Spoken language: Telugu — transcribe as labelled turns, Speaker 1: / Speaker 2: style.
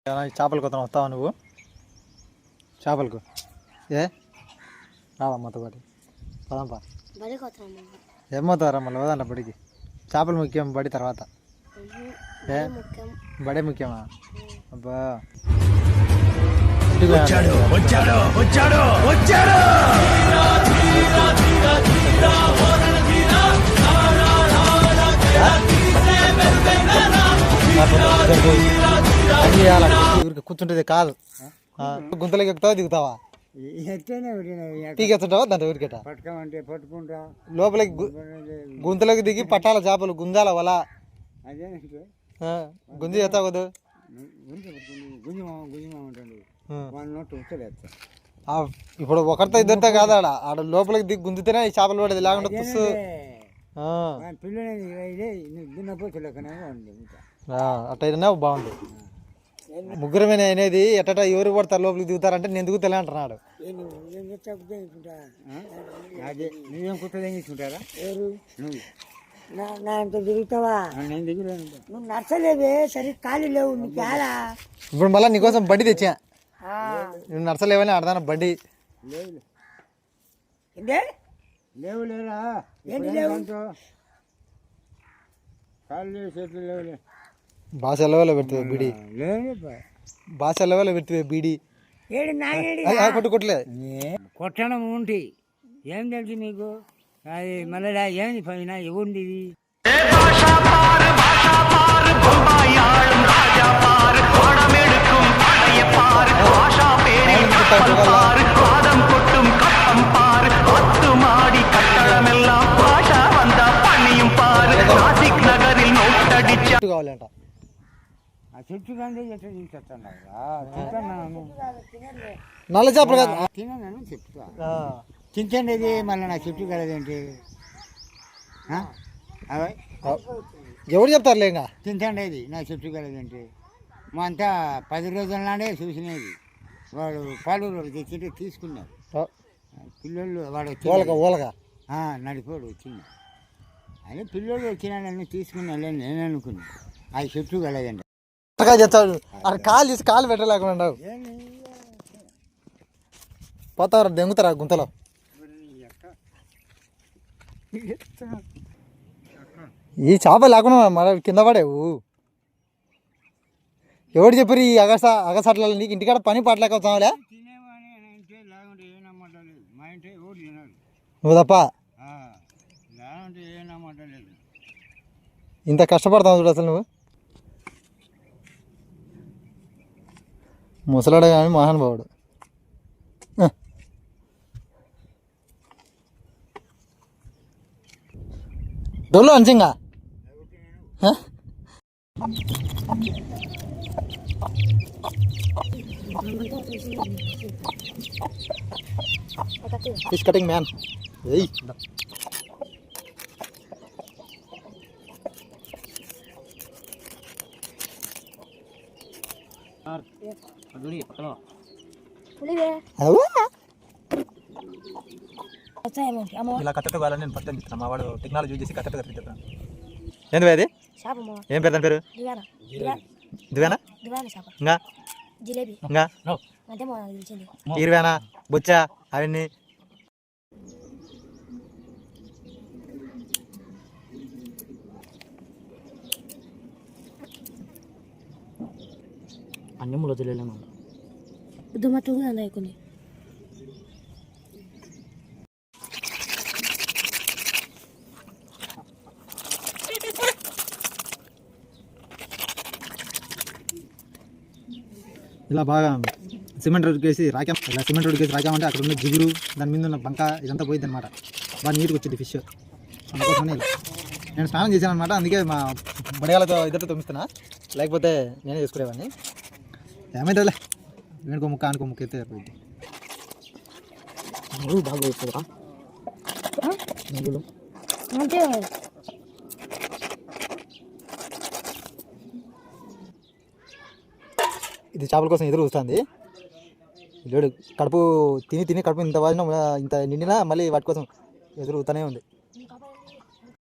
Speaker 1: చేపలు కొత్త వస్తావా నువ్వు? చేపలకు ఏ రావమ్మతో పాటు పదంపా. ఏమవుతారా మళ్ళీ వదంట బడికి? చేపలు ముఖ్యం, బడి తర్వాత. ఏ బడే ముఖ్యమా? అబ్బా ఊరికి కూర్చుంటుంది కాదు. గుంతలకి ఎక్కుతావా దిగుతావా? పీకెత్తుంటావా దాంట్లో ఊరికేట
Speaker 2: పట్టుకోమంటే పట్టుకుంటా
Speaker 1: లోపలికి గుంతలోకి దిగి పట్టాల చేపలు గుంజాల వల గుంజి ఎత్తావద్దు. ఇప్పుడు ఒకరితో ఇద్దరితో కాదు, ఆడ లోపలికి దిగి గుంజితేనే ఈ చేపలు పడేది, లేకుండా పుస్సు అట్టయినా బాగుంది. ముగ్గురమే అనేది ఎట్ట ఎవరు పడతారు లోపలికి దిగుతారంటే నేను దిగుతలే అంటున్నాడు.
Speaker 2: నువ్వేం కుట్టలు ఏం తీసుకుంటారా? దిగుతావా? నువ్వు నడచలేవే, సరే ఖాళీ లేవు నీకు.
Speaker 1: ఇప్పుడు మళ్ళీ నీకోసం బండి తెచ్చా. నువ్వు నడచలేవని ఆడదాన బండి
Speaker 2: లేవు. లేరా ఏంటి లేవు? కాళ్ళు లేవు, చేతులు లేవులే.
Speaker 1: భాష లెవెల్లో పెడుతుంది బీడి, భాష లెవెల్లో పెడుతుంది బీడి. కొట్టుకోట్లే
Speaker 2: కొట్టడం ఉంటి ఏం తెలుసు నీకు? అది మళ్ళీ ఏంది పైన ఎవరిది ఇది?
Speaker 1: కావాలంట
Speaker 2: ఆ చెట్టు కంటే ఎట్లా తీసుకొస్తాను
Speaker 1: నల్ల చేపలు కాదు
Speaker 2: తినను చెప్తా. తింటండి మళ్ళీ నా చెట్టు కలదేంటి?
Speaker 1: ఎవరు చెప్తారులే ఇంకా
Speaker 2: తింటండి నా చెట్టు కలదేంటి? మా అంతా 10 రోజుల నాడే చూసినది. వాడు పాలూరు వాడు తెచ్చి తీసుకున్నాడు పిల్లలు. వాడు నడిపోడు వచ్చింది అని పిల్లలు వచ్చినాడని తీసుకున్నాడు నేను అనుకున్నాను. ఆ చెట్టు కలదండి
Speaker 1: చెప్తాడు. కాలు తీసి కాలు పెట్టలేకుండా పోతారు, దెంగుతారా గుంతలో. ఈ చేప లేకుండా మన కింద పడేవు. ఎవరు చెప్పారు ఈ అగసట్ల? నీకు ఇంటికాడ పని పాటలేకపోతావులే నువ్వు తప్ప. ఇంత కష్టపడతావు చూడు అసలు నువ్వు. ముసలాడు కానీ మహానుభావుడు. డొల్లు అంచింగా ఫిష్ కటింగ్ మ్యాన్. ఇలా కట్టెతో కావాలని నేను పట్టని చెప్తాను. మా వాడు టెక్నాలజీ యూజ్ చేసి కట్టెతో కట్టిస్తాను. ఏంది అది? ఏం పేరు దాని పేరు? దివేనా? ఇంకా ఇంకా ఇరవేనా బొచ్చా అవన్నీ అన్ని ముళ్ళు తెలియలేము. కొన్ని ఇలా బాగా సిమెంట్ ఉడికేసి రాకాం. ఇలా సిమెంట్ ఉడికేసి రాకామంటే అక్కడ ఉన్న జిగురు, దాని మీద ఉన్న బంక ఇదంతా పోయింది అనమాట. బాగా నీట్గా వచ్చింది ఫిష్. అందుకోసమే నేను స్నానం చేశాను అనమాట. అందుకే మా బడియాలతో ఇద్దరితో తొమ్మిస్తున్నా, లేకపోతే నేనే చేసుకునేవాడిని. ఏమైతుందిలే, వెనుకో ముక్క అనుకో ముక్క అయితే పోయింది. ఇది చేపల కోసం ఎదురు చూస్తుంది. లేడు కడుపు తిని కడుపు ఇంత వాడినా ఇంత నిండినా మళ్ళీ వాటి కోసం ఎదురు చూస్తూనే ఉంది.